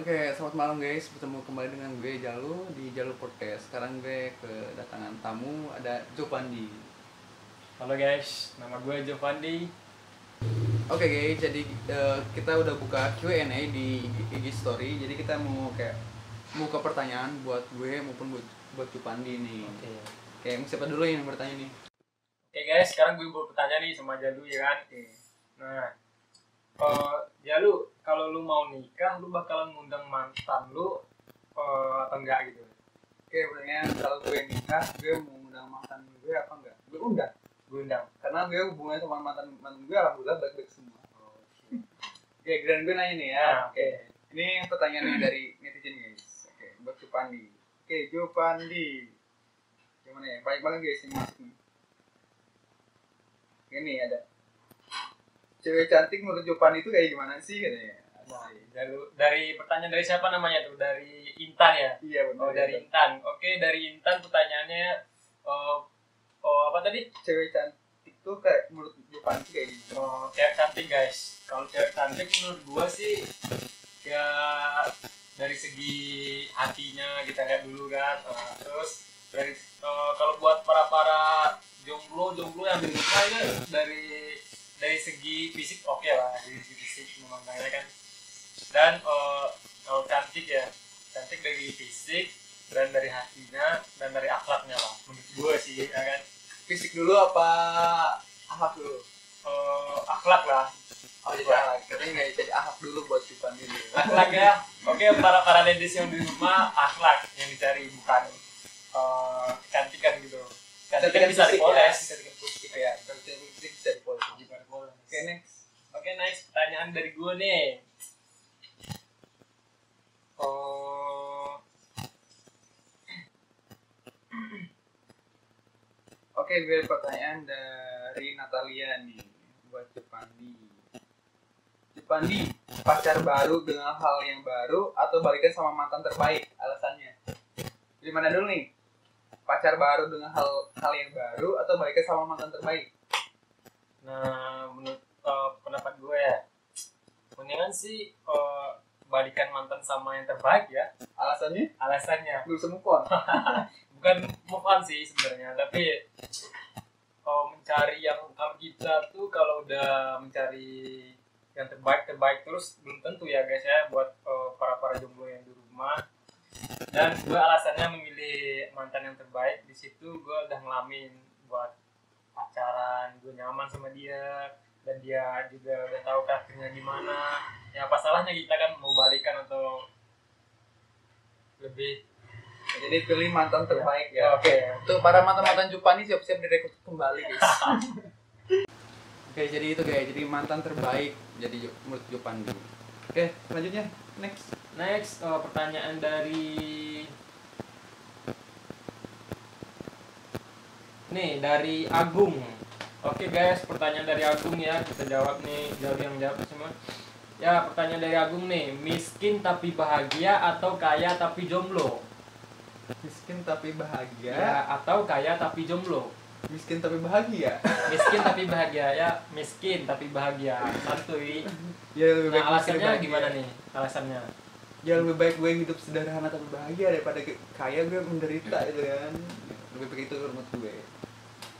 Oke, selamat malam guys. Bertemu kembali dengan gue Jalu di Jalu Podcast. Sekarang gue kedatangan tamu, ada Jopandi. Halo guys, nama gue Jovandi. Oke guys, jadi kita udah buka Q&A di IG Story. Jadi kita mau kayak buka pertanyaan buat gue maupun buat Jopandi nih. Oke, siapa dulu yang bertanya nih? Oke guys, sekarang gue mau bertanya nih sama Jalu ya kan. Nah, Jalu, kalau lu mau nikah, lu bakalan ngundang mantan lu atau enggak gitu? Oke, pertanyaan kalau gue nikah, gue mau undang mantan gue apa enggak? Gue undang. Gue undang. Karena gue hubungannya sama mantan gue alhamdulillah baik-baik semua. Oke, dan gue nanya nih ya. Oke. Ini pertanyaan dari netizen guys. Oke, buat Jopandi. Oke, Jopandi. Gimana ya? Banyak banget guys yang masuk nih. Ini ada. Cewek cantik menurut Jopandi itu kayak gimana sih katanya? Nah, Jalu, dari pertanyaan dari siapa namanya tuh? Dari Intan ya? Iya benar. Oh, dari Intan. Oke, dari Intan pertanyaannya apa tadi? Cewek cantik tuh kayak menurut Jopandi kayak gimana? Oh, cewek cantik guys. Kalau cewek cantik menurut gua sih ya dari segi hatinya kita lihat dulu kan. Terus dari kalau buat para jomblo yang di rumah ya dari segi fisik oke lah, dari segi fisik memang kayaknya kan. Dan kalau cantik ya cantik dari fisik dan dari hatinya dan dari akhlaknya lah menurut gua sih ya kan. Fisik dulu apa akhlak dulu? Akhlak lah. Oh jadi akhlak. Katanya nggak jadi akhlak dulu buat Jopandi dulu. Akhlak ya. Oke, para ladies yang di rumah akhlak yang dicari bukan kecantikan gitu. Kecantikan bisa dipoles. Ya, kalau cantik bisa dipoles. Oke, next. Oke, next pertanyaan dari gue nih. Oke, gue pertanyaan dari Natalia nih buat Jopandi. Jopandi, pacar baru dengan hal yang baru atau balikan sama mantan terbaik? Alasannya. Gimana dulu nih? Pacar baru dengan hal yang baru atau balikan sama mantan terbaik? Nah, menurut pendapat gue ya, mendingan sih balikan mantan sama yang terbaik ya. Alasannya? Alasannya Belum move on. bukan move on sih sebenarnya, tapi mencari yang kalau kita tuh kalau udah mencari yang terbaik terus belum tentu ya guys ya buat para jomblo yang di rumah. Dan gue alasannya memilih mantan yang terbaik, di situ gue udah ngalamin buat pacaran, gue nyaman sama dia dan dia juga udah tahu karakternya gimana. Ya apa salahnya kita kan mau balikan atau lebih. Jadi pilih mantan terbaik ya. Oke. Untuk para mantan Jopandi siap-siap direkrut kembali guys. Oke, jadi itu guys. Jadi mantan terbaik jadi menurut Jopandi. Oke, selanjutnya Next pertanyaan dari Agung. Oke guys, pertanyaan dari Agung ya, kita jawab nih, yang jawab semua. Ya, pertanyaan dari Agung nih, miskin tapi bahagia atau kaya tapi jomblo? Miskin tapi bahagia. Ya, atau kaya tapi jomblo? Miskin tapi bahagia. Miskin tapi bahagia ya, miskin tapi bahagia. Santuy. Ya lebih baik Nah, alasannya bahagia. gimana nih? Alasannya? Ya lebih baik gue hidup sederhana tapi bahagia daripada kaya gue menderita itu kan. Lebih baik itu menurut gue.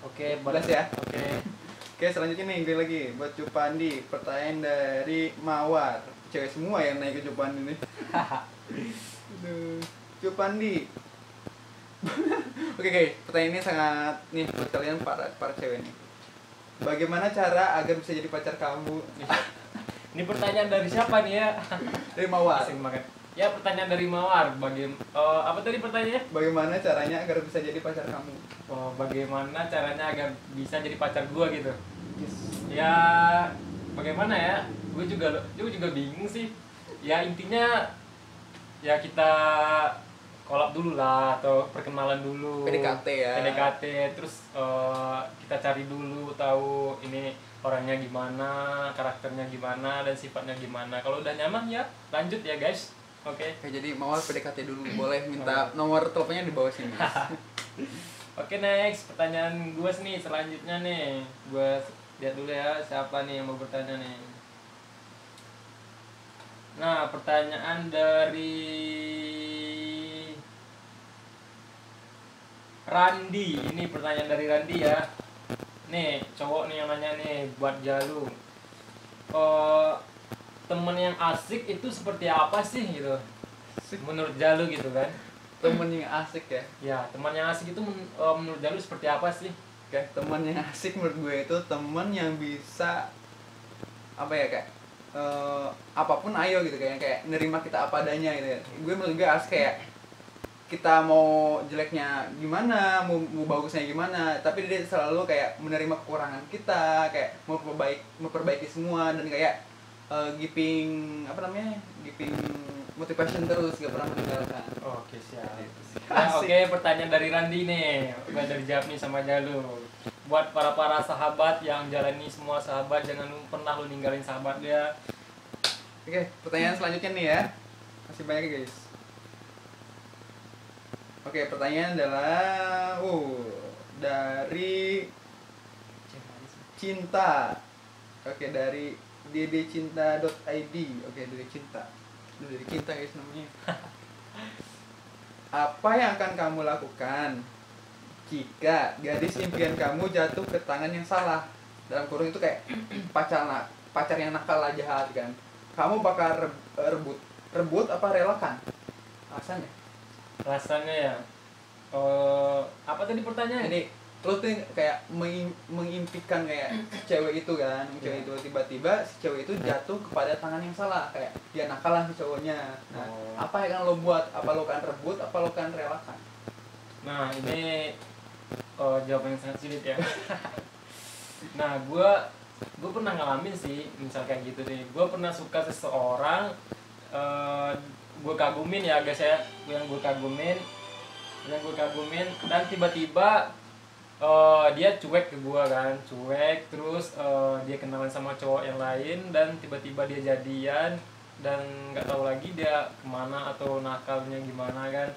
Oke, Balas ya. Oke, selanjutnya nih gue lagi buat Jopandi. Pertanyaan dari Mawar. Cewek semua yang naik ke Jopandi nih. Aduh, Jopandi. Oke guys, pertanyaan ini sangat nih buat kalian para cewek nih. Bagaimana cara agar bisa jadi pacar kamu? Ini pertanyaan dari siapa nih ya? Dari Mawar. Asing banget. Ya, pertanyaan dari Mawar. Apa tadi pertanyaannya? Bagaimana caranya agar bisa jadi pacar kamu? Bagaimana caranya agar bisa jadi pacar gua gitu? Yes. Ya, bagaimana ya? Gue juga bingung sih. Ya intinya ya kita kolab dulu lah atau perkenalan dulu. PDKT ya. PDKT terus kita cari dulu tahu ini orangnya gimana, karakternya gimana dan sifatnya gimana. Kalau udah nyaman ya lanjut ya guys. Oke. Jadi Mawar PDKT dulu, boleh minta nomor teleponnya di bawah sini. Oke, next pertanyaan gue nih selanjutnya nih. Gue lihat dulu ya siapa nih yang mau bertanya nih. Nah, pertanyaan dari Randi. Ini pertanyaan dari Randi ya. Nih, cowok nih yang nanya nih buat Jalu. Temen yang asik itu seperti apa sih gitu? Menurut Jalu gitu kan? Temen yang asik ya. Ya, teman yang asik itu menurut Jalu seperti apa sih? Kayak teman yang asik menurut gue itu teman yang bisa apa ya, kayak apapun ayo gitu, kayak nerima kita apa adanya gitu ya. Gue menurut gue asik kayak kita mau jeleknya gimana, mau bagusnya gimana, tapi dia selalu kayak menerima kekurangan kita, kayak memperbaiki semua, dan kayak giving motivation terus, gak pernah meninggalkan. Oke, siap. Gitu sih. Nah, Asik. oke, pertanyaan dari Randi nih. Udah dari jawab nih sama Jalu. Buat para sahabat yang jalani semua sahabat, jangan pernah lu ninggalin sahabat dia. Oke, pertanyaan selanjutnya nih ya. Masih banyak ya, guys. Oke, pertanyaan adalah dari Cinta. Oke, dari ddcinta.id. Oke, dari Cinta. Dari Cinta guys namanya. Apa yang akan kamu lakukan jika gadis impian kamu jatuh ke tangan yang salah? Dalam kurung itu kayak pacar yang nakal lah, jahat kan. Kamu bakal rebut apa relakan? Alasannya? Rasanya ya. Apa tadi pertanyaannya? Jadi lo tuh kayak mengimpikan kayak cewek itu kan, cewek itu tiba-tiba si cewek itu jatuh kepada tangan yang salah, kayak dia nakal lah si cowoknya. Nah, apa yang akan lo buat? Apa lo akan rebut? Apa lo akan relakan? Nah, ini jawaban yang sangat sulit ya. Nah, gue pernah ngalamin sih, misal kayak gitu nih. Gue pernah suka seseorang, gue kagumin ya guys ya, yang gue kagumin, dan tiba-tiba dia cuek ke gue kan, terus dia kenalan sama cowok yang lain, dan tiba-tiba dia jadian, dan nggak tahu lagi dia kemana atau nakalnya gimana kan.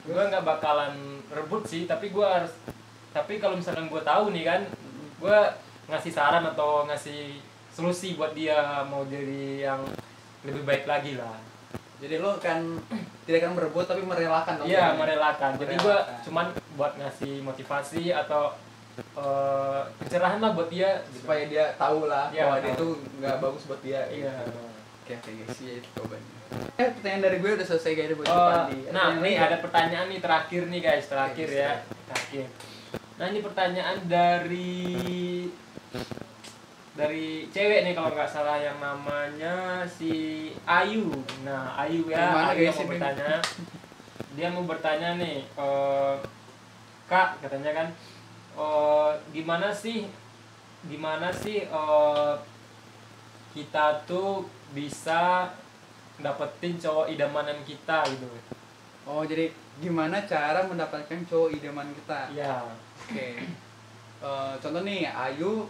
Gue nggak bakalan rebut sih, tapi kalau misalkan gue tahu nih kan, gue ngasih saran atau ngasih solusi buat dia mau jadi yang lebih baik lagi lah. Jadi lo tidak akan merebut tapi merelakan dong. Iya, merelakan. Jadi gue cuman buat ngasih motivasi atau pencerahan lah buat dia, supaya dia tahu lah ya, bahwa dia itu nggak bagus buat dia. Iya. Oke guys, ya itu jawabannya. Pertanyaan dari gue udah selesai guys buat nah, ini ada pertanyaan nih terakhir nih guys, terakhir. Nah, ini pertanyaan dari cewek nih kalau nggak salah, yang namanya si Ayu. Nah, Ayu ya, Ayu mau bertanya. Dia mau bertanya nih, Kak, katanya kan, gimana sih kita tuh bisa dapetin cowok idamanan kita gitu. Oh, jadi gimana cara mendapatkan cowok idaman kita? Iya. Oke. Contoh nih, Ayu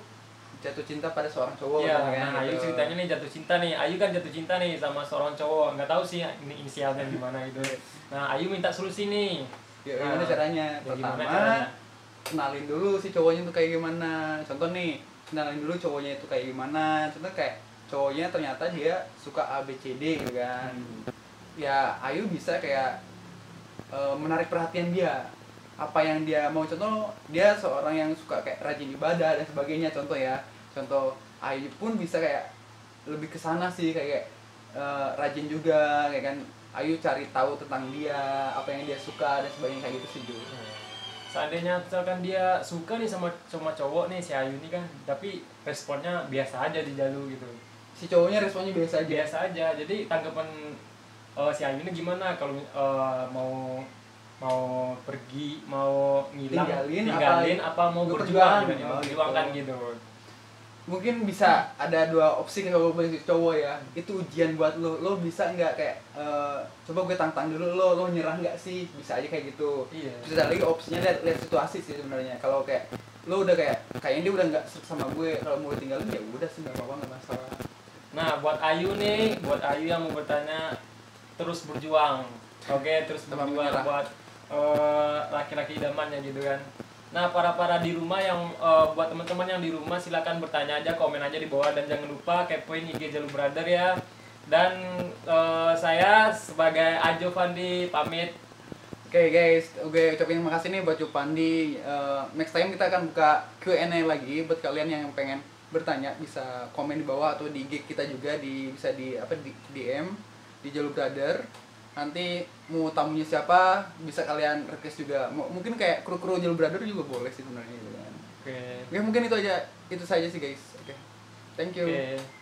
jatuh cinta pada seorang cowok. Iya, kan, nah Ayu ceritanya nih jatuh cinta nih. Ayu kan jatuh cinta nih sama seorang cowok. Nggak tahu sih ini inisialnya gimana gitu. Nah, Ayu minta solusi nih. Ya, gimana caranya? Pertama, kenalin dulu si cowoknya tuh kayak gimana. Contoh nih, kenalin dulu cowoknya itu kayak gimana. Contoh kayak cowoknya ternyata dia suka ABCD gitu kan. Ya, Ayu bisa kayak menarik perhatian dia. Apa yang dia mau, contoh dia seorang yang suka kayak rajin ibadah dan sebagainya, contoh ya. Contoh Ayu pun bisa kayak lebih ke sana sih, kayak rajin juga kayak kan. Ayu cari tahu tentang dia, apa yang dia suka dan sebagainya, kayak gitu sih Jo. Seandainya misalkan dia suka nih sama cowok nih, si Ayu nih kan, tapi responnya biasa aja di Jalu gitu. Si cowoknya responnya biasa aja. Biasa aja. Jadi tanggapan si Ayu ini gimana kalau mau pergi, mau ngilang, tinggalin apa mau berjuang gitu, memperjuangkan gitu. Mungkin bisa ada dua opsi kalau bagi cowok ya. Itu ujian buat lo bisa nggak kayak coba gue tantang dulu, lo nyerah nggak sih, bisa aja kayak gitu. Iya. Terus ada lagi opsinya, lihat situasi sih sebenarnya. Kalau kayak lo udah kayaknya dia udah nggak sama gue, kalau mau tinggalin ya udah sih, nggak apa-apa, nggak masalah. Nah, buat Ayu yang mau bertanya, terus berjuang. Oke, terus berjuang buat laki-laki idamannya gitu kan. Nah, para di rumah yang buat teman-teman yang di rumah, silakan bertanya aja, komen aja di bawah, dan jangan lupa kepoin IG Jalu Brother ya. Dan saya sebagai Ajo Fandi pamit. Oke guys, oke ucapin makasih nih buat Cupandi. Next time kita akan buka Q&A lagi buat kalian yang pengen bertanya, bisa komen di bawah atau di IG kita juga, bisa di DM di Jalur Brother. Nanti mau tamunya siapa bisa kalian request juga. Mungkin kayak kru-kru Jalur Brother juga boleh sih sebenarnya gitu kan. Oke. Oke, mungkin itu saja sih guys. Oke. Thank you. Oke.